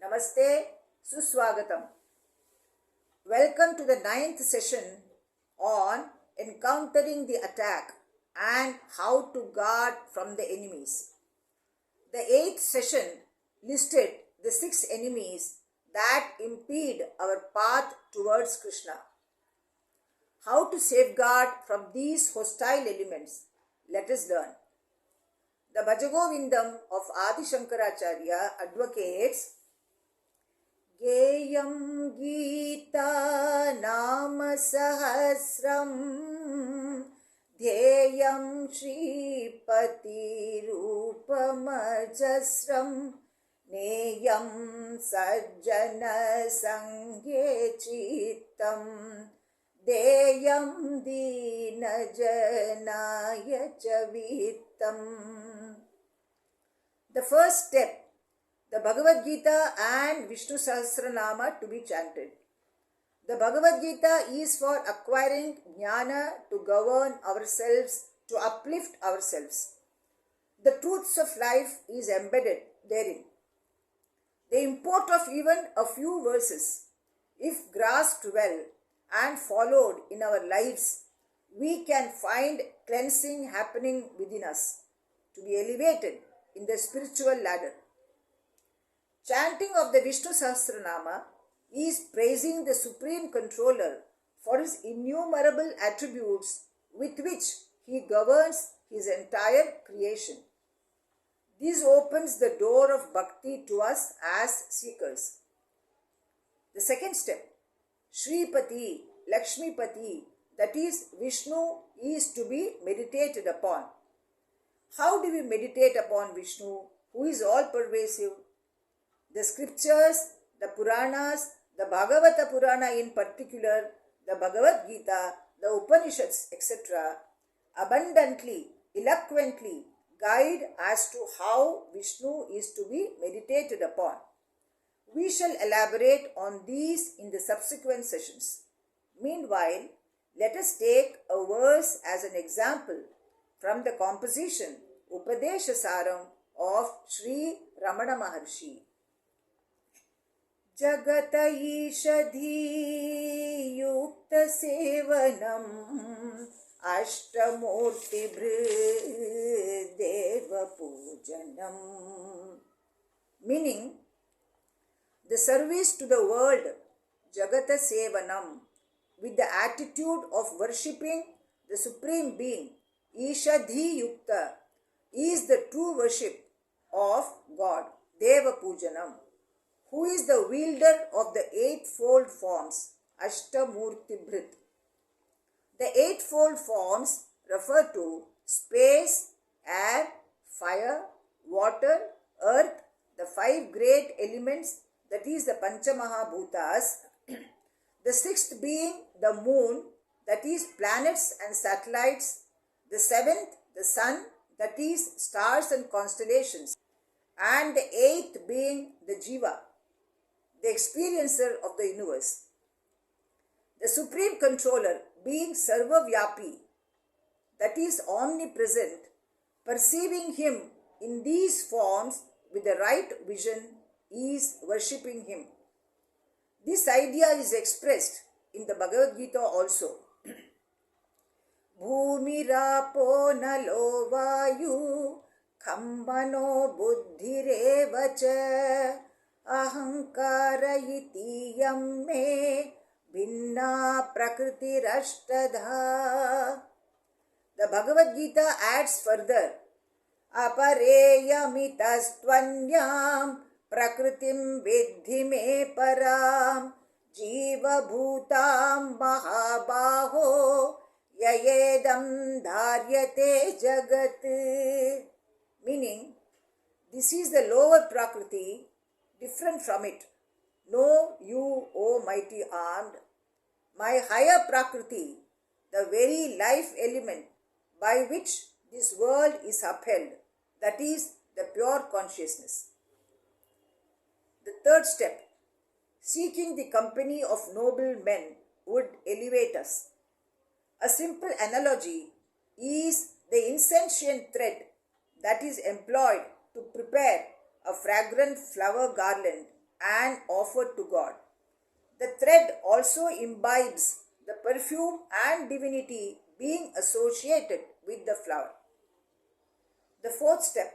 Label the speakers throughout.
Speaker 1: Namaste, Suswagatam. Welcome to the 9th session on encountering the attack and how to guard from the enemies. The 8th session listed the 6 enemies that impede our path towards Krishna. How to safeguard from these hostile elements? Let us learn. The Bhajagovindam of Adi Shankaracharya advocates Geyam Gita Nama Sahasram Dhyeyam Shripati Rupamajasram Neyam Sajjana Sangye Chittam Deyam Dina Janaya Chavittam. The first step, the Bhagavad Gita and Vishnu Sahasranama to be chanted. The Bhagavad Gita is for acquiring Dhyaana to govern ourselves, to uplift ourselves. The truths of life is embedded therein. The import of even a few verses, if grasped well and followed in our lives, we can find cleansing happening within us to be elevated in the spiritual ladder. Chanting of the Vishnu Sahasranama is praising the Supreme Controller for his innumerable attributes with which he governs his entire creation. This opens the door of bhakti to us as seekers. The second step, Shripati, Lakshmipati, that is Vishnu, is to be meditated upon. How do we meditate upon Vishnu, who is all-pervasive? The scriptures, the Puranas, the Bhagavata Purana in particular, the Bhagavad Gita, the Upanishads, etc., abundantly, eloquently guide as to how Vishnu is to be meditated upon. We shall elaborate on these in the subsequent sessions. Meanwhile, let us take a verse as an example from the composition Upadesha Saram of Sri Ramana Maharshi. Jagata Ishadhi Yukta Sevanam Ashtamurti Deva Pujanam. Meaning, the service to the world, Jagata Sevanam, with the attitude of worshipping the Supreme Being, Ishadhi Yukta, is the true worship of God, Deva Pujanam, who is the wielder of the eightfold forms, Ashtamurti Bhrit. The eightfold forms refer to space, air, fire, water, earth, the 5 great elements, that is the Panchamahabhutas, the 6th being the moon, that is planets and satellites, the 7th, the sun, that is stars and constellations, and the 8th being the Jiva, the experiencer of the universe. The Supreme Controller being Sarvavyapi, that is omnipresent, perceiving him in these forms with the right vision is worshipping him. This idea is expressed in the Bhagavad Gita also. Bhumirapo nalo vayu khambano buddhirevacha ahankara iti yamme binna prakritirashtadha. The Bhagavad Gita adds further, apareyamitastvanyam prakritim vidhi me param jiva bhutam mahabaho yayedam dharyate jagat. Meaning, this is the lower prakriti, different from it. Know you, O mighty armed, my higher prakriti, the very life element by which this world is upheld, that is the pure consciousness. The third step, seeking the company of noble men would elevate us. A simple analogy is the insentient thread that is employed to prepare a fragrant flower garland and offered to God. The thread also imbibes the perfume and divinity being associated with the flower. The fourth step,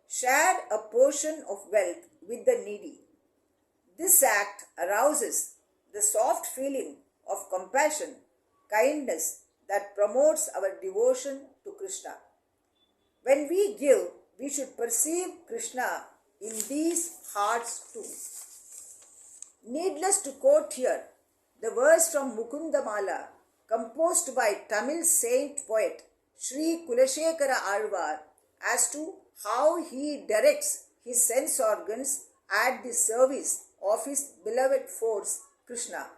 Speaker 1: share a portion of wealth with the needy. This act arouses the soft feeling of compassion, kindness that promotes our devotion to Krishna. When we give, we should perceive Krishna in these hearts too. Needless to quote here the verse from Mukundamala composed by Tamil saint poet Sri Kulashekara Alvar as to how he directs his sense organs at the service of his beloved force Krishna.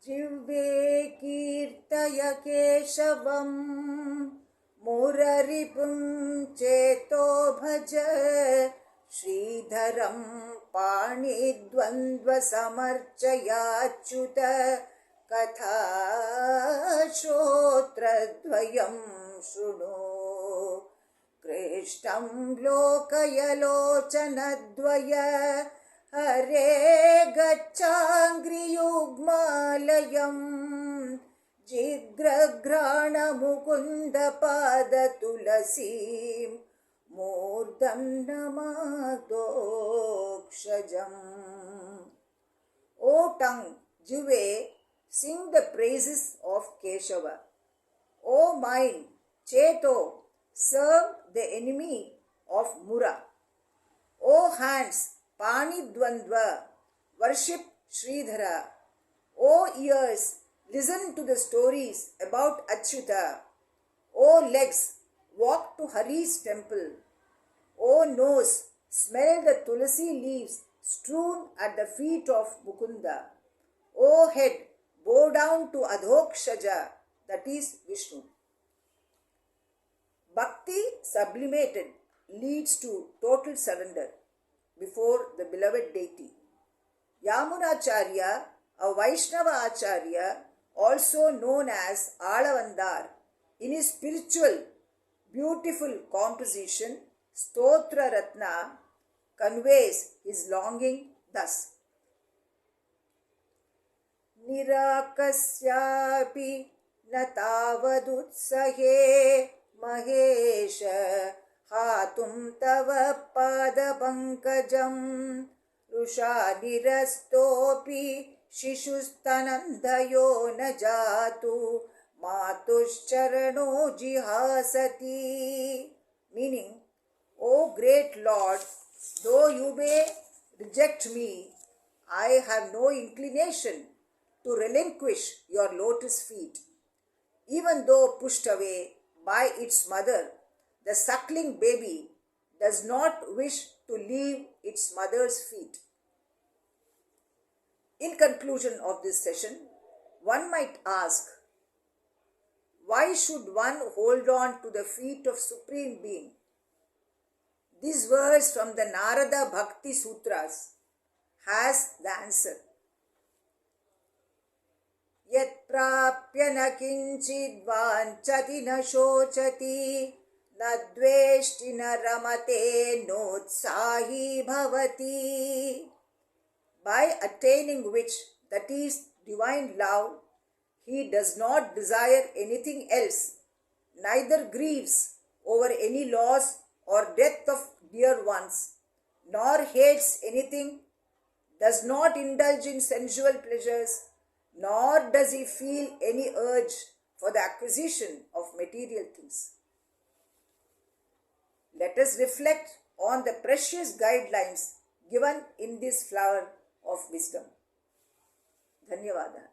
Speaker 1: Jivve kirtaya keshavam muraripum cheto bhaja Sridharam पाणिद्वन्द्व समर्चयाच्युत कथा श्रोत्रद्वयं शृणु कृष्णं लोकयलोचनद्वय हरे गच्छाङ्घ्रियुग्मालयम् जिग्रघ्राणमुकुन्दपादतुलसीम् मूर्धं नमादोक्षजम्. O tongue, Jive, sing the praises of Keshava. O mind, Cheto, serve the enemy of Mura. O hands, Panidvandva, worship Sridhara. O ears, listen to the stories about Achyuta. O legs, walk to Hari's temple. O nose, smell the tulasi leaves strewn at the feet of Mukunda. O head, bow down to Adhokshaja, that is Vishnu. Bhakti sublimated leads to total surrender before the beloved deity. Yamunacharya, a Vaishnava Acharya, also known as Alavandar, in his spiritual beautiful composition Stotra Ratna conveys his longing thus. Nirakasyapi natavadutsahe mahesha hatum tava padapankajam rushanirastopi shishustanandayo najatu Matuscharano jihasati, meaning, O great Lord, though you may reject me, I have no inclination to relinquish your lotus feet. Even though pushed away by its mother, the suckling baby does not wish to leave its mother's feet. In conclusion of this session, one might ask, why should one hold on to the feet of Supreme Being? This verse from the Narada Bhakti Sutras has the answer. Yat prapya na kinchid vanchati na shochati na dveshti na ramate notsahi bhavati. By attaining which, that is divine love, he does not desire anything else, neither grieves over any loss or death of dear ones, nor hates anything, does not indulge in sensual pleasures, nor does he feel any urge for the acquisition of material things. Let us reflect on the precious guidelines given in this flower of wisdom. Dhanyavada.